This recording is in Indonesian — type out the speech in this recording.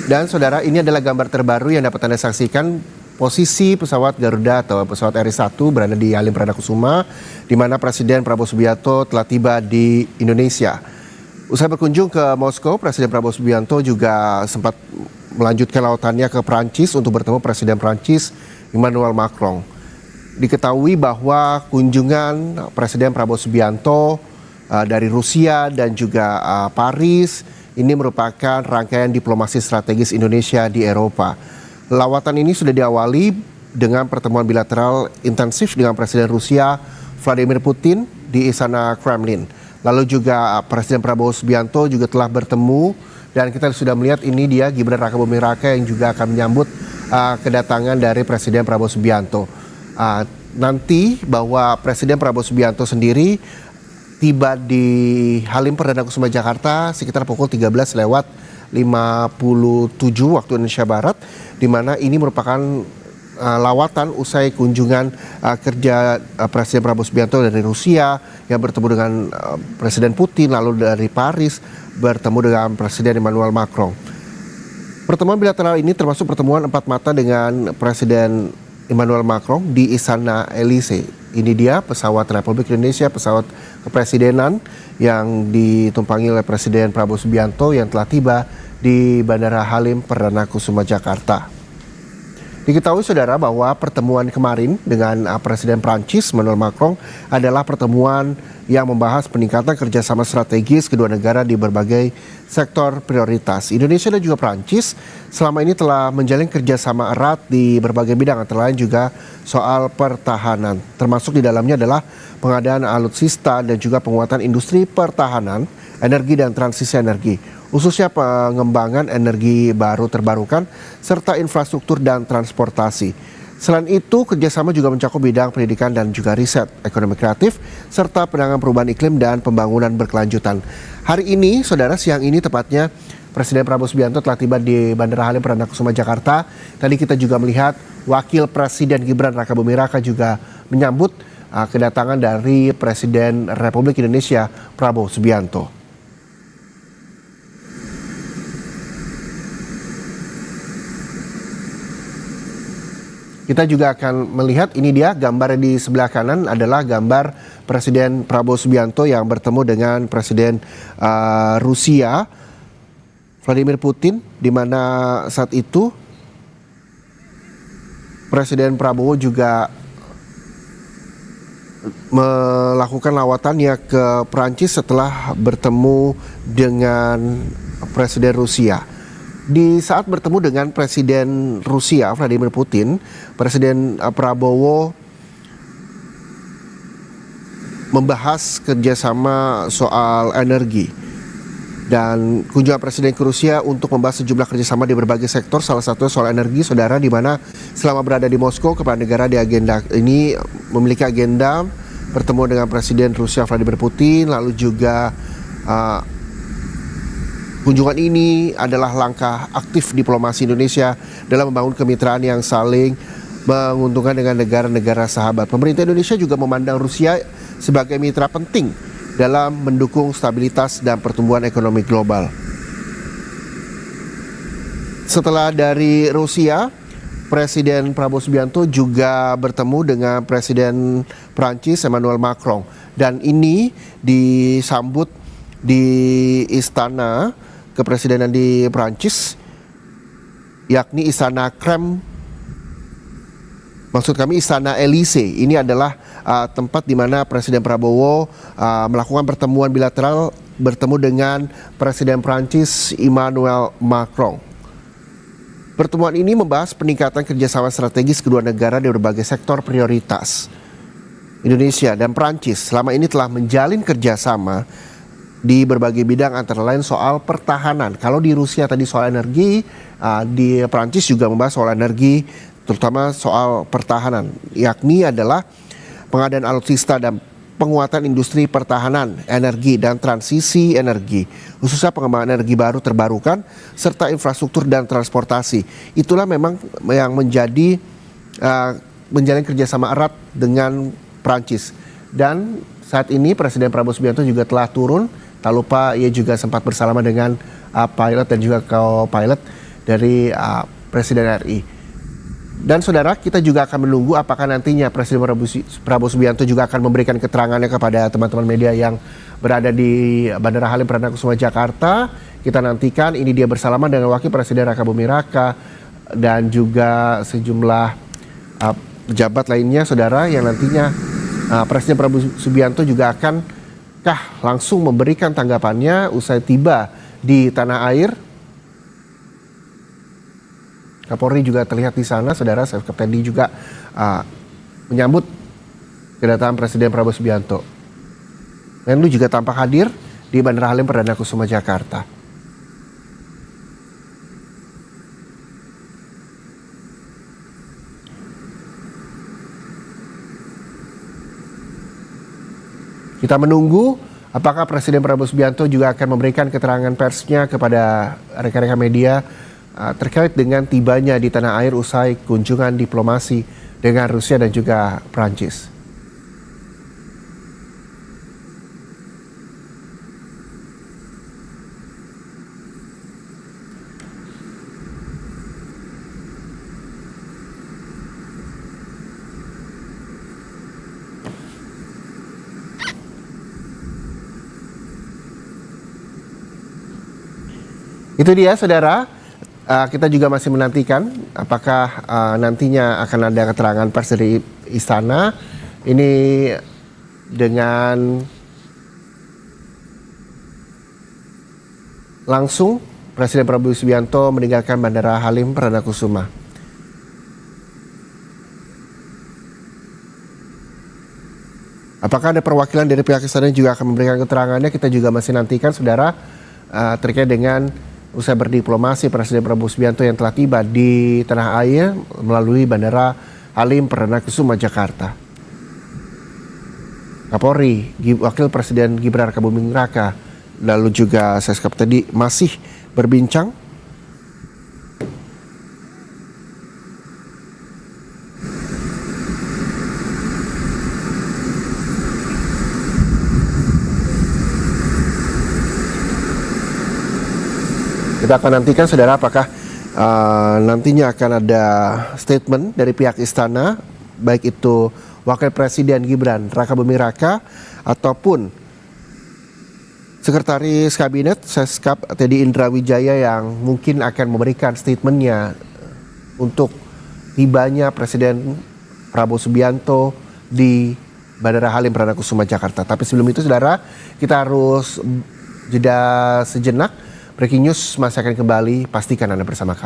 Dan saudara, ini adalah gambar terbaru yang dapat Anda saksikan posisi pesawat Garuda atau pesawat RI-1 berada di Halim Perdana Kusuma, di mana Presiden Prabowo Subianto telah tiba di Indonesia. Usai berkunjung ke Moskow, Presiden Prabowo Subianto juga sempat melanjutkan lautannya ke Prancis untuk bertemu Presiden Prancis Emmanuel Macron. Diketahui bahwa kunjungan Presiden Prabowo Subianto dari Rusia dan juga Paris ini merupakan rangkaian diplomasi strategis Indonesia di Eropa. Lawatan ini sudah diawali dengan pertemuan bilateral intensif dengan Presiden Rusia Vladimir Putin di Istana Kremlin. Lalu juga Presiden Prabowo Subianto juga telah bertemu dan kita sudah melihat ini dia Gibran Rakabuming Raka yang juga akan menyambut kedatangan dari Presiden Prabowo Subianto. Nanti bahwa Presiden Prabowo Subianto sendiri tiba di Halim Perdana Kusuma Jakarta sekitar pukul 13:57 waktu Indonesia Barat, di mana ini merupakan lawatan usai kunjungan kerja Presiden Prabowo Subianto dari Rusia yang bertemu dengan Presiden Putin, lalu dari Paris bertemu dengan Presiden Emmanuel Macron. Pertemuan bilateral ini termasuk pertemuan empat mata dengan Presiden Emmanuel Macron di Istana Elysee. Ini dia pesawat Republik Indonesia, pesawat kepresidenan yang ditumpangi oleh Presiden Prabowo Subianto yang telah tiba di Bandara Halim Perdana Kusuma Jakarta. Diketahui saudara bahwa pertemuan kemarin dengan Presiden Prancis Emmanuel Macron adalah pertemuan yang membahas peningkatan kerjasama strategis kedua negara di berbagai sektor prioritas. Indonesia dan juga Prancis selama ini telah menjalin kerjasama erat di berbagai bidang, antara lain juga soal pertahanan. Termasuk di dalamnya adalah pengadaan alutsista dan juga penguatan industri pertahanan, energi dan transisi energi, khususnya pengembangan energi baru terbarukan, serta infrastruktur dan transportasi. Selain itu, kerjasama juga mencakup bidang pendidikan dan juga riset, ekonomi kreatif, serta penanganan perubahan iklim dan pembangunan berkelanjutan. Hari ini, saudara, siang ini tepatnya, Presiden Prabowo Subianto telah tiba di Bandara Halim Perdana Kusuma Jakarta. Tadi kita juga melihat Wakil Presiden Gibran Rakabuming Raka juga menyambut kedatangan dari Presiden Republik Indonesia Prabowo Subianto. Kita juga akan melihat ini dia gambar di sebelah kanan adalah gambar Presiden Prabowo Subianto yang bertemu dengan Presiden Rusia Vladimir Putin, di mana saat itu Presiden Prabowo juga melakukan lawatannya ke Prancis setelah bertemu dengan Presiden Rusia. Di saat bertemu dengan Presiden Rusia Vladimir Putin, Presiden Prabowo membahas kerjasama soal energi dan kunjungan Presiden ke Rusia untuk membahas sejumlah kerjasama di berbagai sektor, salah satunya soal energi, saudara, di mana selama berada di Moskow, kepala negara di agenda ini memiliki agenda bertemu dengan Presiden Rusia Vladimir Putin, lalu juga kunjungan ini adalah langkah aktif diplomasi Indonesia dalam membangun kemitraan yang saling menguntungkan dengan negara-negara sahabat. Pemerintah Indonesia juga memandang Rusia sebagai mitra penting dalam mendukung stabilitas dan pertumbuhan ekonomi global. Setelah dari Rusia, Presiden Prabowo Subianto juga bertemu dengan Presiden Prancis Emmanuel Macron. Dan ini disambut di Istana Kepresidenan di Prancis, yakni Istana Istana Elysee. Ini adalah tempat di mana Presiden Prabowo melakukan pertemuan bilateral bertemu dengan Presiden Prancis Emmanuel Macron. Pertemuan ini membahas peningkatan kerjasama strategis kedua negara di berbagai sektor prioritas. Indonesia dan Prancis selama ini telah menjalin kerjasama di berbagai bidang, antara lain soal pertahanan. Kalau di Rusia tadi soal energi, di Prancis juga membahas soal energi, terutama soal pertahanan, yakni adalah pengadaan alutsista dan penguatan industri pertahanan, energi dan transisi energi, khususnya pengembangan energi baru terbarukan, serta infrastruktur dan transportasi. Itulah memang yang menjadi menjalin kerjasama erat dengan Prancis. Dan saat ini Presiden Prabowo Subianto juga telah turun. Tak lupa ia juga sempat bersalaman dengan pilot dan juga co-pilot dari Presiden RI. Dan saudara, kita juga akan menunggu apakah nantinya Presiden Prabowo Subianto juga akan memberikan keterangannya kepada teman-teman media yang berada di Bandara Halim Perdana Kusuma Jakarta. Kita nantikan, ini dia bersalaman dengan Wakil Presiden Raka Buming Raka dan juga sejumlah pejabat lainnya, saudara, yang nantinya Presiden Prabowo Subianto juga akan langsung memberikan tanggapannya usai tiba di tanah air. Kapolri juga terlihat di sana, saudara. Seskap Teddy juga menyambut kedatangan Presiden Prabowo Subianto. Menlu juga tampak hadir di Bandara Halim Perdana Kusuma Jakarta. Kita menunggu apakah Presiden Prabowo Subianto juga akan memberikan keterangan persnya kepada rekan-rekan media terkait dengan tibanya di tanah air usai kunjungan diplomasi dengan Rusia dan juga Prancis. Itu dia, saudara. Kita juga masih menantikan apakah nantinya akan ada keterangan pers dari istana. Ini dengan langsung Presiden Prabowo Subianto meninggalkan Bandara Halim Perdana Kusuma. Apakah ada perwakilan dari pihak istana yang juga akan memberikan keterangannya? Kita juga masih nantikan, saudara, terkait dengan usai berdiplomasi Presiden Prabowo Subianto yang telah tiba di tanah air melalui Bandara Halim Perdana Kusuma Jakarta. Kapolri, Wakil Presiden Gibran Raka Buming Raka, lalu juga Seskap tadi masih berbincang. Kita akan nantikan, saudara, apakah nantinya akan ada statement dari pihak istana, baik itu Wakil Presiden Gibran Raka Buming Raka ataupun Sekretaris Kabinet Seskap Teddy Indra Wijaya yang mungkin akan memberikan statementnya untuk tibanya Presiden Prabowo Subianto di Bandara Halim Perdana Kusuma Jakarta. Tapi sebelum itu, saudara, kita harus jeda sejenak. Breaking News masih akan kembali, pastikan Anda bersama kami.